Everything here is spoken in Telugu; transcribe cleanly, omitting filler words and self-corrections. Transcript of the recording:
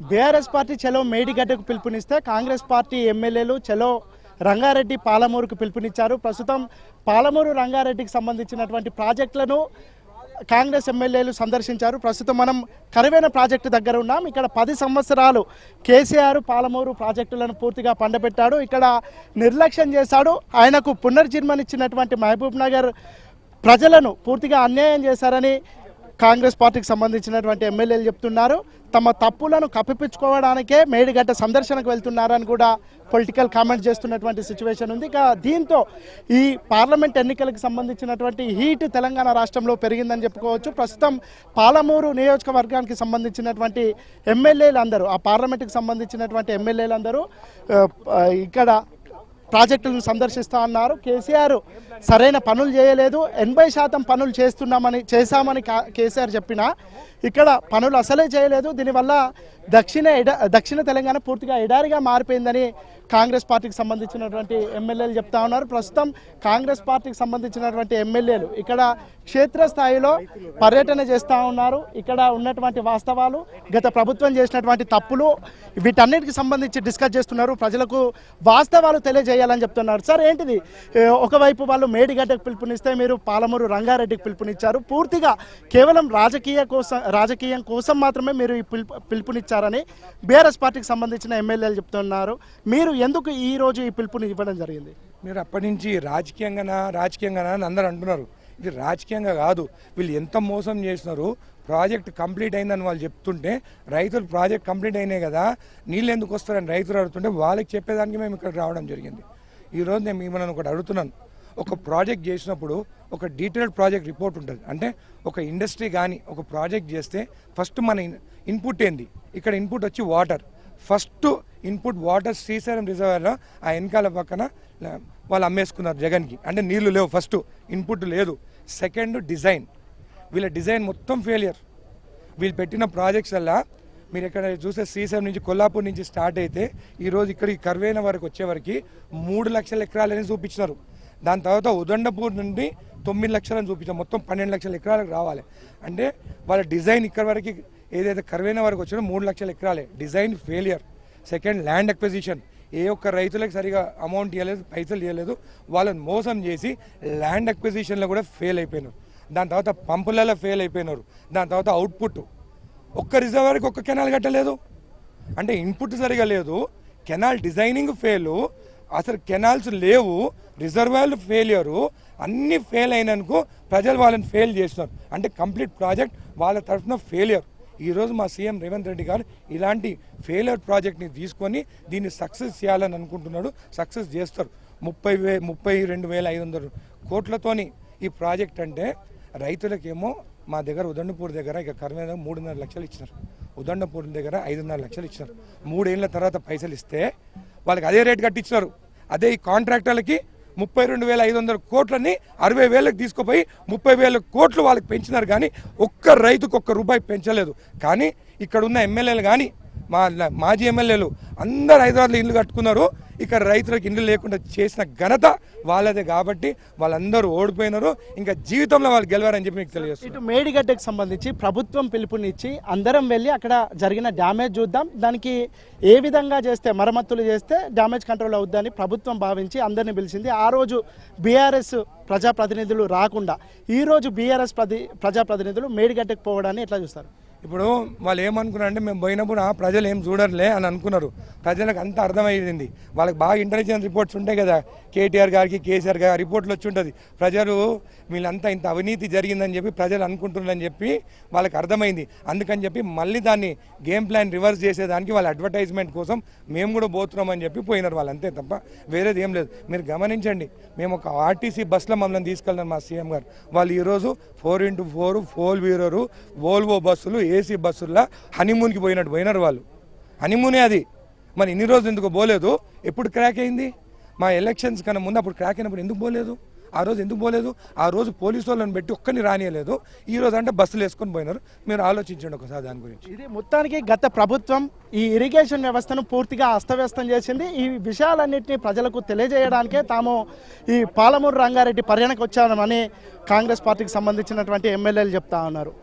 బీఆర్ఎస్ పార్టీ చలో మేడిగడ్డకు పిలుపునిస్తే కాంగ్రెస్ పార్టీ ఎమ్మెల్యేలు చలో రంగారెడ్డి పాలమూరుకు పిలుపునిచ్చారు. ప్రస్తుతం పాలమూరు రంగారెడ్డికి సంబంధించినటువంటి ప్రాజెక్టులను కాంగ్రెస్ ఎమ్మెల్యేలు సందర్శించారు. ప్రస్తుతం మనం కరువైన ప్రాజెక్టు దగ్గర ఉన్నాం. ఇక్కడ 10 సంవత్సరాలు కేసీఆర్ పాలమూరు ప్రాజెక్టులను పూర్తిగా పండబెట్టాడు. ఇక్కడ నిర్లక్ష్యం చేశాడు. ఆయనకు పునర్జన్మనిచ్చినటువంటి మహబూబ్ నగర్ ప్రజలను పూర్తిగా అన్యాయం చేశారని కాంగ్రెస్ పార్టీకి సంబంధించినటువంటి ఎమ్మెల్యేలు చెప్తున్నారు. తమ తప్పులను కప్పిపుచ్చుకోవడానికే మేడిగడ్డ సందర్శనకు వెళ్తున్నారని కూడా పొలిటికల్ కామెంట్స్ చేస్తున్నటువంటి సిచ్యువేషన్ ఉంది. ఇక దీంతో ఈ పార్లమెంట్ ఎన్నికలకు సంబంధించినటువంటి హీట్ తెలంగాణ రాష్ట్రంలో పెరిగిందని చెప్పుకోవచ్చు. ప్రస్తుతం పాలమూరు నియోజకవర్గానికి సంబంధించినటువంటి ఎమ్మెల్యేలందరూ, ఆ పార్లమెంట్కి సంబంధించినటువంటి ఎమ్మెల్యేలందరూ ఇక్కడ ప్రాజెక్టులను సందర్శిస్తా అన్నారు. కేసీఆర్ సరైన పనులు చేయలేదు, 80% పనులు చేశామని కేసీఆర్ చెప్పినా ఇక్కడ పనులు అసలే చేయలేదు. దీనివల్ల దక్షిణ తెలంగాణ పూర్తిగా ఎడారిగా మారిపోయిందని కాంగ్రెస్ పార్టీకి సంబంధించినటువంటి ఎమ్మెల్యేలు చెప్తా ఉన్నారు. ప్రస్తుతం కాంగ్రెస్ పార్టీకి సంబంధించినటువంటి ఎమ్మెల్యేలు ఇక్కడ క్షేత్రస్థాయిలో పర్యటన చేస్తూ ఉన్నారు. ఇక్కడ ఉన్నటువంటి వాస్తవాలు, గత ప్రభుత్వం చేసినటువంటి తప్పులు, వీటన్నిటికి సంబంధించి డిస్కస్ చేస్తున్నారు. ప్రజలకు వాస్తవాలు తెలియజేయాలని చెప్తున్నారు. సార్ ఏంటిది, ఒకవైపు వాళ్ళు మేడిగడ్డకు పిలుపునిస్తే మీరు పాలమూరు రంగారెడ్డికి పిలుపునిచ్చారు. పూర్తిగా కేవలం రాజకీయం కోసం మాత్రమే మీరు ఈ పిలుపునిచ్చారని బీఆర్ఎస్ పార్టీకి సంబంధించిన ఎమ్మెల్యేలు చెప్తున్నారు. మీరు ఎందుకు ఈ రోజు ఈ పిలుపుని ఇవ్వడం జరిగింది? మీరు అప్పటి నుంచి రాజకీయంగా అని అందరూ అంటున్నారు. ఇది రాజకీయంగా కాదు. వీళ్ళు ఎంత మోసం చేసినారు. ప్రాజెక్ట్ కంప్లీట్ అయిందని వాళ్ళు చెప్తుంటే, రైతులు ప్రాజెక్ట్ కంప్లీట్ అయినాయి కదా, నీళ్ళు ఎందుకు వస్తారని రైతులు అడుగుతుంటే వాళ్ళకి చెప్పేదానికి మేము ఇక్కడ రావడం జరిగింది. ఈరోజు నేను మిమ్మల్ని ఒకటి అడుగుతున్నాను. ఒక ప్రాజెక్ట్ చేసినప్పుడు ఒక డీటెయిల్డ్ ప్రాజెక్ట్ రిపోర్ట్ ఉంటుంది. అంటే ఒక ఇండస్ట్రీ కానీ ఒక ప్రాజెక్ట్ చేస్తే ఫస్ట్ మన ఇన్పుట్ ఏంది? ఇక్కడ ఇన్పుట్ వచ్చి water. First input water Srisailam రిజర్వాయర్లో ఆ వెనకాల పక్కన వాళ్ళు అమ్మేసుకున్నారు జగన్కి. అంటే నీళ్లు లేవు, ఫస్ట్ ఇన్పుట్ లేదు. సెకండ్ డిజైన్, వీళ్ళ డిజైన్ మొత్తం ఫెయిలియర్. వీళ్ళు పెట్టిన ప్రాజెక్ట్స్ వల్ల మీరు ఇక్కడ చూస్తే శ్రీశైలం నుంచి కొల్లాపూర్ నుంచి స్టార్ట్ అయితే ఈరోజు ఇక్కడికి కర్వేన వరకు వచ్చేవరకు 3 లక్షల ఎకరాలని చూపించినారు. దాని తర్వాత ఉదండపూర్ నుండి 9 లక్షలని చూపించారు. మొత్తం 12 లక్షల ఎకరాలకు రావాలి. అంటే వాళ్ళ డిజైన్ ఇక్కడ వరకు ఏదైతే కర్వేన వరకు వచ్చినా 3 లక్షల ఎకరాలే. Design failure. Second land acquisition, ఏ ఒక్క రైతులకు సరిగా అమౌంట్ ఇవ్వలేదు, పైసలు ఇవ్వలేదు. వాళ్ళని మోసం చేసి ల్యాండ్ అక్విజిషన్లో కూడా ఫెయిల్ అయిపోయినారు. దాని తర్వాత పంపులలో ఫెయిల్ అయిపోయినారు. దాని తర్వాత అవుట్పుట్, ఒక్క రిజర్వాయర్కి ఒక్క కెనాల్ కట్టలేదు. అంటే ఇన్పుట్ సరిగా లేదు, కెనాల్ డిజైనింగ్ ఫెయిల్, అసలు కెనాల్స్ లేవు, రిజర్వాయర్లు ఫెయిలియరు, అన్నీ ఫెయిల్ అయినందుకు ప్రజలు వాళ్ళని ఫెయిల్ చేస్తున్నారు. అంటే కంప్లీట్ ప్రాజెక్ట్ వాళ్ళ తరఫున ఫెయిలియర్. ఈరోజు మా సీఎం రేవంత్ రెడ్డి గారు ఇలాంటి ఫెయిలియర్ ప్రాజెక్ట్ని తీసుకొని దీన్ని సక్సెస్ చేయాలని అనుకుంటున్నాడు. సక్సెస్ చేస్తారు. 32,500 కోట్లతోని ఈ ప్రాజెక్ట్. అంటే రైతులకేమో మా దగ్గర ఉదండపూర్ దగ్గర ఇక కర్మే 3.5 లక్షలు ఇచ్చినారు. ఉదండపూర్ దగ్గర 5.5 లక్షలు ఇచ్చినారు. 3 ఏళ్ళ తర్వాత పైసలు ఇస్తే వాళ్ళకి అదే రేట్ కట్టించినారు. అదే ఈ కాంట్రాక్టర్లకి 32,500 కోట్లని 60,000కి తీసుకుపోయి 30,000 కోట్లు వాళ్ళకి పెంచినారు. కానీ ఒక్క రైతుకు ఒక్క రూపాయి పెంచలేదు. కానీ ఇక్కడ ఉన్న ఎమ్మెల్యేలు కానీ మాజీ ఎమ్మెల్యేలు అందరు హైదరాబాద్లో ఇల్లు కట్టుకున్నారు. ఇక్కడ రైతులకు ఇల్లు లేకుండా చేసిన ఘనత వాళ్ళదే. కాబట్టి వాళ్ళందరూ ఓడిపోయినారు. ఇంకా జీవితంలో వాళ్ళు గెలవారని చెప్పి మీకు తెలియజేస్తుంది. ఇటు మేడిగడ్డకు సంబంధించి ప్రభుత్వం పిలుపునిచ్చి అందరం వెళ్ళి అక్కడ జరిగిన డ్యామేజ్ చూద్దాం, దానికి ఏ విధంగా చేస్తే మరమ్మతులు చేస్తే డ్యామేజ్ కంట్రోల్ అవుద్దని ప్రభుత్వం భావించి అందరినీ పిలిచింది. ఆ రోజు బీఆర్ఎస్ ప్రజాప్రతినిధులు రాకుండా ఈరోజు బీఆర్ఎస్ ప్రజాప్రతినిధులు మేడిగడ్డకు పోవడాన్ని ఎట్లా చూస్తారు? ఇప్పుడు వాళ్ళు ఏమనుకున్నారంటే మేము పోయినప్పుడు ప్రజలు ఏం చూడర్లే అని అనుకున్నారు. ప్రజలకు అంతా అర్థమైంది. వాళ్ళకి బాగా ఇంటెలిజెన్స్ రిపోర్ట్స్ ఉంటాయి కదా, కేటీఆర్ గారికి కేసీఆర్ గారి రిపోర్ట్లు వచ్చి ఉంటుంది. ప్రజలు వీళ్ళంతా ఇంత అవినీతి జరిగిందని చెప్పి ప్రజలు అనుకుంటున్నారని చెప్పి వాళ్ళకి అర్థమైంది. అందుకని చెప్పి మళ్ళీ దాన్ని గేమ్ ప్లాన్ రివర్స్ చేసేదానికి వాళ్ళ అడ్వర్టైజ్మెంట్ కోసం మేము కూడా పోతున్నామని చెప్పి పోయినారు వాళ్ళు. అంతే తప్ప వేరేది ఏం లేదు. మీరు గమనించండి, మేము ఒక ఆర్టీసీ బస్సులో మమ్మల్ని తీసుకెళ్ళినారు మా సీఎం గారు. వాళ్ళు ఈరోజు 4x4 4 వీలరు వోల్వో బస్సులు ఏసీ బస్సుల్లో హనీమూన్కి పోయినారు వాళ్ళు. హనీమూనే అది. మరి ఇన్ని రోజులు ఎందుకు పోలేదు? ఎప్పుడు క్రాక్ అయింది? మా ఎలక్షన్స్ కన్నా ముందు అప్పుడు క్రాక్ అయినప్పుడు ఎందుకు పోలేదు? ఆ రోజు ఎందుకు పోలేదు? ఆ రోజు పోలీసు వాళ్ళని పెట్టి ఒక్కరిని రానియలేదు. ఈ రోజు అంటే బస్సులు వేసుకొని పోయినారు. మీరు ఆలోచించండి ఒకసారి దాని గురించి. ఇది మొత్తానికి గత ప్రభుత్వం ఈ ఇరిగేషన్ వ్యవస్థను పూర్తిగా అస్తవ్యస్తం చేసింది. ఈ విషయాలన్నింటినీ ప్రజలకు తెలియజేయడానికే తాము ఈ పాలమూరు రంగారెడ్డి పర్యటనకు వచ్చామని కాంగ్రెస్ పార్టీకి సంబంధించినటువంటి ఎమ్మెల్యేలు చెప్తా ఉన్నారు.